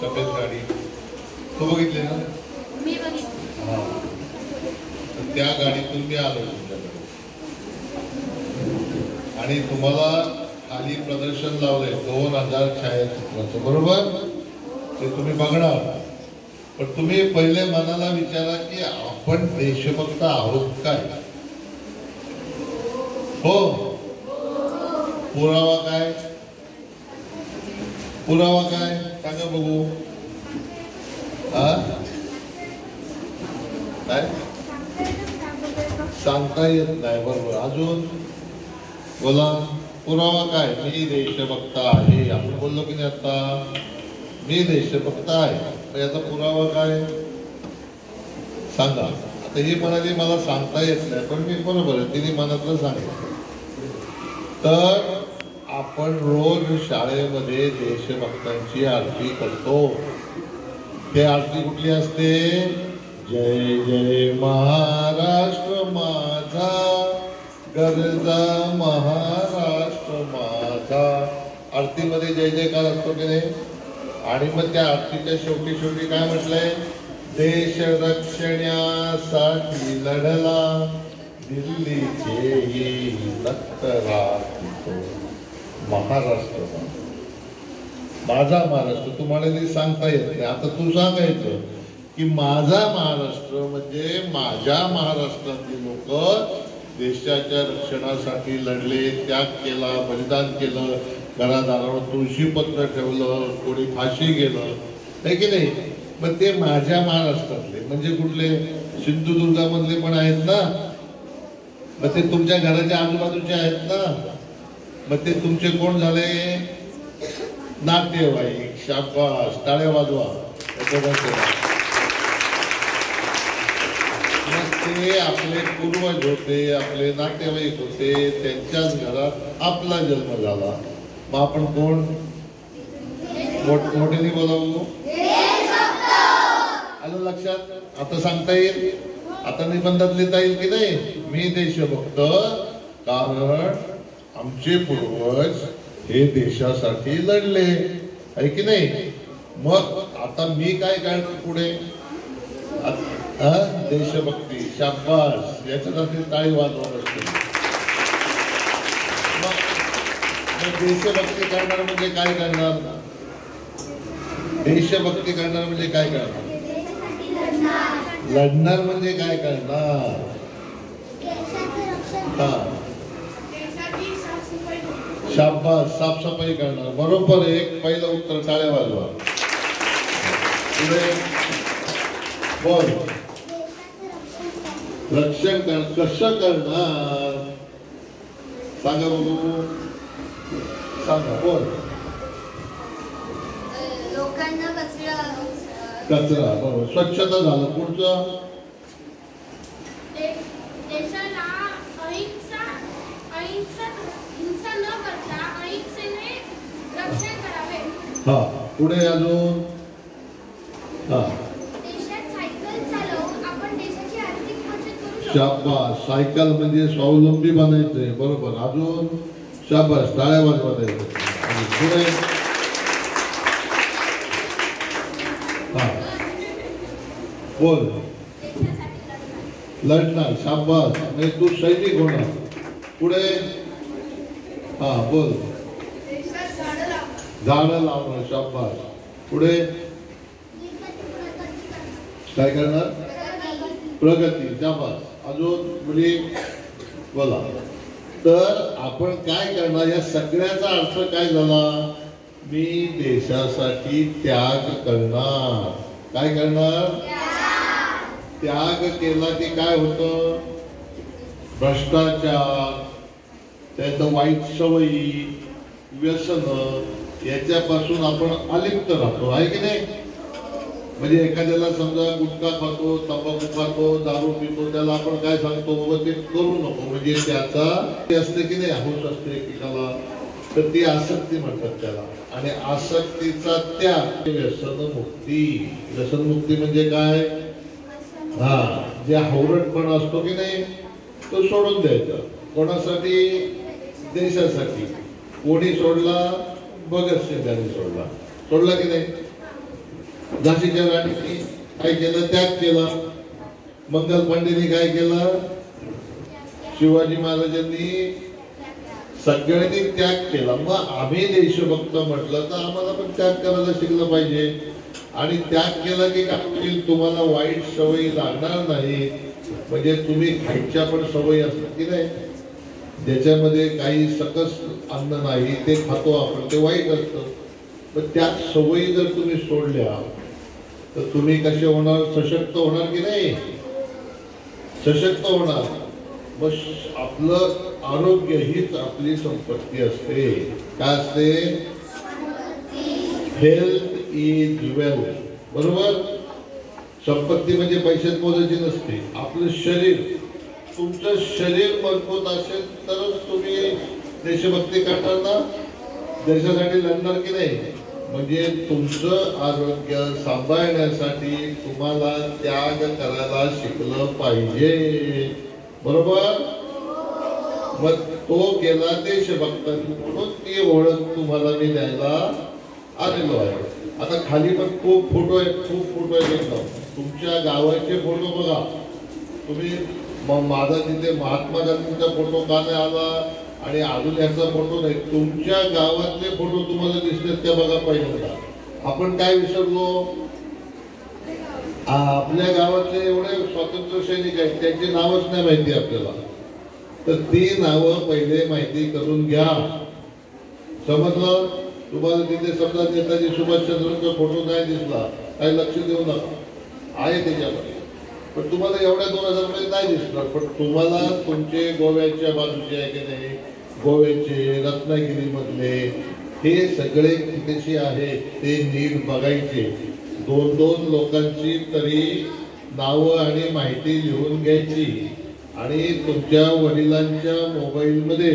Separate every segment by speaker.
Speaker 1: सफेद गाडी तू बघितली ना?
Speaker 2: मी बघितली.
Speaker 1: हा, त्या गाडीतून मी आलो तुमच्याकडे आणि तुम्हाला खाली प्रदर्शन लावलंय 2000 छायाचित्रांचं, बरोबर? ते तुम्ही बघणार. पण तुम्ही पहिले मनाला विचारा की आपण देशभक्त आहोत काय? हो. पुरावा काय? पुरावा काय सांगा बघू. काय सांगता येत नाही, बरोबर. अजून बोला, पुरावा काय? मी देशभक्त आहे. आपण बोललो की नाही आता, मी देशभक्त आहे. याचा पुरावा काय सांगा. आता ही म्हणाली मला सांगता येत नाही, पण मी बरोबर आहे, तिने मनातलं सांगितलं. तर आपण रोज शाळेमध्ये देशभक्तांची आरती करतो. ते आरती कुठली असते? जय जय महाराष्ट्र माझा, गरजा महाराष्ट्र माझा. आरतीमध्ये जय जयकार असतो की नाही? आणि मग त्या आरतीच्या शेवटी शेवटी काय म्हटलंय? देश रक्षणासाठी लढला, दिल्लीचे रक्त महाराष्ट्र माझा महाराष्ट्र. तुम्हाला ते सांगता येत नाही. आता तू सांगायचं की माझा महाराष्ट्र म्हणजे माझ्या महाराष्ट्रातील लोक देशाच्या रक्षणासाठी लढले, त्याग केला, बलिदान केलं, घरादारावर तुळशीपत्र ठेवलं, कोणी फाशी गेलं, आहे की नाही? मग ते माझ्या महाराष्ट्रातले म्हणजे कुठले? सिंधुदुर्गामधले पण आहेत ना. मग ते तुमच्या घराच्या आजूबाजूचे आहेत ना. मग ते तुमचे कोण झाले? नातेवाईक. शाबास, टाळ्या वाजवा. ते आपले पूर्वज होते, आपले नातेवाईक होते, त्यांच्याच घरात आपला जन्म झाला. मग आपण कोण? मोठ्याने बोलावं. आलं लक्षात? आता सांगता येईल, आता निबंधात लिहिता येईल की नाही? मी देशभक्त कारण आमचे पूर्वज हे देशासाठी लढले, आहे की नाही? मग आता मी काय करणार पुढे? देशभक्ती. शाबास, याच्यासाठी टाळी वाजवत असते. मग देशभक्ती करणार म्हणजे काय करणार? देशभक्ती करणार म्हणजे काय करणार? लढणार म्हणजे काय करणार? शाबास, साफसफाई करणार. बरोबर. एक पहिलं उत्तर, टाळ्या वाजवा. बोल. रक्षण कसं करणार सांगा बघू. सांगा. बोल.
Speaker 2: लोकांना
Speaker 1: कचरा. बरोबर. स्वच्छता झालं. पुढचं?
Speaker 2: देशाला हिंसा न करता अहिंसेने रक्षण करावे.
Speaker 1: हा, पुढे अजून? हा,
Speaker 2: देशात सायकल चालवून आपण देशाची आर्थिक बचत करू शकतो.
Speaker 1: शाबास. सायकल म्हणजे स्वावलंबी बनायचंय. बरोबर. अजून? शाबास, टाळ्या वाजवायचं. पुढे? हा, बोल. लढणार. शाबास, म्हणजे तू सैनिक होणार. पुढे? हा, बोल. झाडं लावणार. शाबास. पुढे? काय करणार? प्रगती. शाबास. अजून मुली बोला. तर आपण काय करणार? या सगळ्याचा अर्थ काय झाला? मी देशासाठी त्याग करणार. काय करणार? त्याग केला की काय होतं? भ्रष्टाचार, त्याचं वाईट सवयी, व्यसन, याच्यापासून आपण अलिप्त राहतो, आहे की नाही? म्हणजे एखाद्याला समजा गुटखा खातो, तंबाखू खातो, दारू पितो, त्याला आपण काय सांगतो? बाबा ते करू नको. म्हणजे त्याचा ते असते की नाही, हौस असते एकेकाला, तर ती आसक्ती म्हणतात त्याला. आणि आसक्तीचा त्याग व्यसनमुक्ती. व्यसनमुक्ती म्हणजे काय? हा, जे हावरटपणा असतो की नाही तो सोडून द्यायचा. कोणासाठी? देशासाठी. कोणी सोडला? भगतसिंग यांनी सोडला. सोडला की नाही? झाशीच्या राणीने काय केलं? त्याग केला. मंगल पांडेने काय केलं? शिवाजी महाराजांनी सगळ्यांनी त्याग केला. मग आम्ही देशभक्त म्हटलं तर आम्हाला पण त्याग करायला शिकलं पाहिजे. आणि त्याग केला की काय होईल? तुम्हाला वाईट सवयी लागणार नाही. म्हणजे तुम्ही खायच्या पण सवयी असतात की नाही, ज्याच्यामध्ये काही सकस अन्न नाही ते खातो आपण, ते वाईट असतं. पण त्या सवयी जर तुम्ही सोडल्या तर तुम्ही कसे होणार? सशक्त होणार की नाही? सशक्त होणार. मग आपलं आरोग्य हीच आपली संपत्ती असते. काय असते? Health is wealth. बरोबर? संपत्ती म्हणजे पैशात मोजायची नसते. आपलं शरीर, तुमचं शरीर मजबूत असेल तरच तुम्ही देशभक्ती करणार ना, देशासाठी लढणार की नाही. म्हणजे तुमचं आरोग्य सांभाळण्यासाठी तुम्हाला त्याग करायला शिकलं पाहिजे. बरोबर? मग तो केला देशभक्तांनी, म्हणून ती ओळख तुम्हाला मी द्यायला आलेलो आहे. आता खाली पण खूप फोटो आहेत, खूप फोटो आहेत. एकदम तुमच्या गावाचे फोटो बघा तुम्ही. माझा तिथे महात्मा गांधींचा फोटो का नाही आला आणि अजून याचा फोटो नाही? तुमच्या गावातले फोटो तुम्हाला दिसतात त्या बघा पहिल्यांदा. आपण काय विसरलो? आपल्या गावातले एवढे स्वातंत्र्य सैनिक आहेत, त्यांची नावच नाही माहिती आपल्याला. तर ती नावं पहिले माहिती करून घ्या. समजलं? तुम्हाला तिथे समजा नेताजी सुभाषचंद्रांचा फोटो नाही दिसला, काही लक्ष देऊ नका, आहे त्याच्यामध्ये. पण तुम्हाला एवढ्या 2000 मध्ये नाही दिसणार. पण तुम्हाला तुमचे गोव्याच्या बाजूचे आहे की नाही, गोव्याचे, रत्नागिरी मधले हे सगळे कितीशी आहे ते नीट बघायचे. 2-2 लोकांची तरी नावं आणि माहिती लिहून घ्यायची. आणि तुमच्या वडिलांच्या मोबाईल मध्ये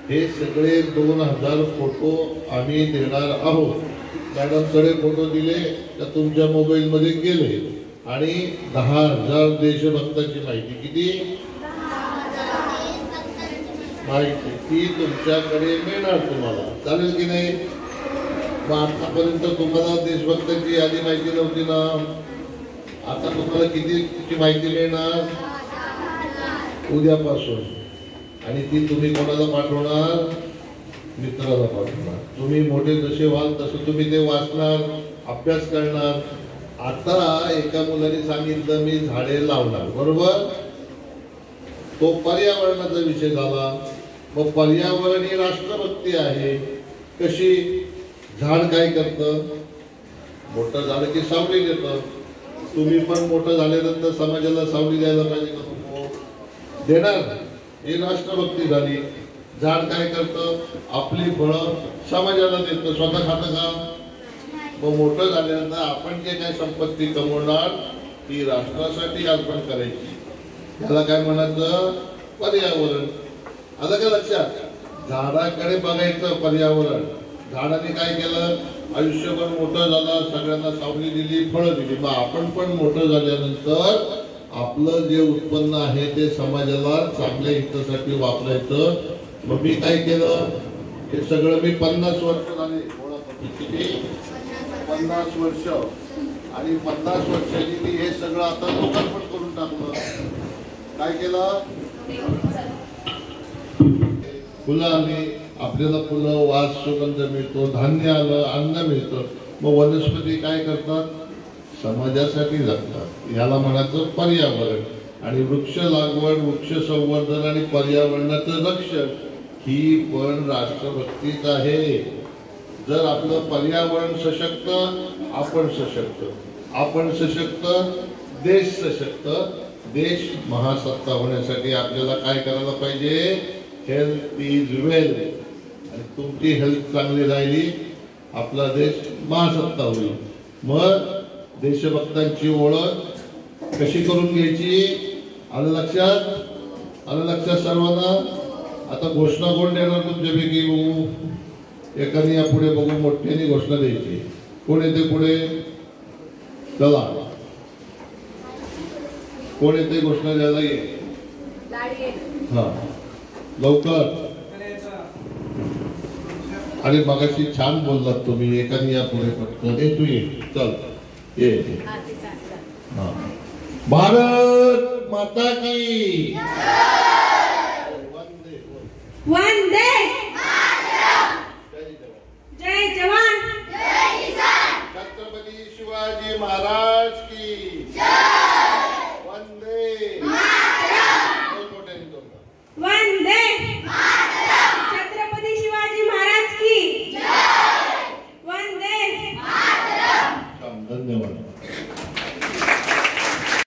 Speaker 1: हे सगळे 2000 फोटो आम्ही देणार आहोत. मॅडमकडे फोटो दिले तर तुमच्या मोबाईल मध्ये गेले आणि 10,000 देशभक्तांची माहिती. किती माहिती? ती तुमच्याकडे मिळणार तुम्हाला. चालेल की नाही? मग आतापर्यंत तुम्हाला देशभक्तांची यादी माहिती नव्हती ना, आता तुम्हाला किती माहिती मिळणार? उद्यापासून. आणि ती तुम्ही कोणाला पाठवणार? मित्राला पाठवणार. तुम्ही मोठे जसे व्हाल तसं तुम्ही ते वाचणार, अभ्यास करणार. आता एका मुलाने सांगितलं मी झाडे लावणार. बरोबर? तो पर्यावरणाचा विषय झाला. मग पर्यावरण ही राष्ट्रभक्ती आहे. कशी? झाड काय करतं? मोठं झाड की सावली देतं. तुम्ही पण मोठं झाल्यानंतर समाजाला सावली द्यायला पाहिजे का? देणार. ही राष्ट्रभक्ती झाली. झाड काय करतं? आपली फळं समाजाला देतं. स्वतः खातं का? मग मोठं झाल्यानंतर आपण जे काही संपत्ती कमवणार ती राष्ट्रासाठी अर्पण करायची. याला काय म्हणायचं? पर्यावरण. आलं का लक्षात? झाडाकडे बघायचं. पर्यावरण. झाडाने काय केलं? आयुष्यभर मोठं झालं, सगळ्यांना सावली दिली, फळं दिली. मग आपण पण मोठं झाल्यानंतर आपलं जे उत्पन्न आहे ते समाजाला चांगल्या हितासाठी वापरायचं. मग मी काय केलं? हे सगळं मी 50 वर्ष झाले. 50 वर्ष. आणि 50 वर्षांनी मी हे सगळं आता लोकांपण करून टाकलं. काय केलं? फुलं आली, आपल्याला फुलं, वास, सुगंध मिळतो, धान्य आलं, अन्न मिळतं. मग वनस्पती काय करतात? समाजासाठी जगतात. याला म्हणायचं पर्यावरण. आणि वृक्ष लागवड, वृक्ष संवर्धन आणि पर्यावरणाचं रक्षण ही पण राष्ट्रभक्तीच आहे. जर आपलं पर्यावरण सशक्त, आपण सशक्त. आपण सशक्त, देश सशक्त. देश महासत्ता होण्यासाठी आपल्याला काय करायला पाहिजे? Health is wealth. आणि तुमची हेल्थ चांगली राहिली, आपला देश महासत्ता होईल. मग देशभक्तांची ओळख कशी करून घ्यायची? आलं लक्षात? आलं लक्षात सर्वांना? आता घोषणा कोण देणार तुमच्यापैकी? बघू. एकाने या पुढे बघू, मोठ्याने घोषणा द्यायची. कोण येते पुढे? चला, कोण येते घोषणा द्यायला? ये. हा, लवकर. आणि मगाशी छान बोललात तुम्ही. एकाने या पुढे पटकन. तू ये. चल. ये हाँ भारत माता की
Speaker 3: वंदे जय जवान
Speaker 1: छत्रपती शिवाजी महाराज की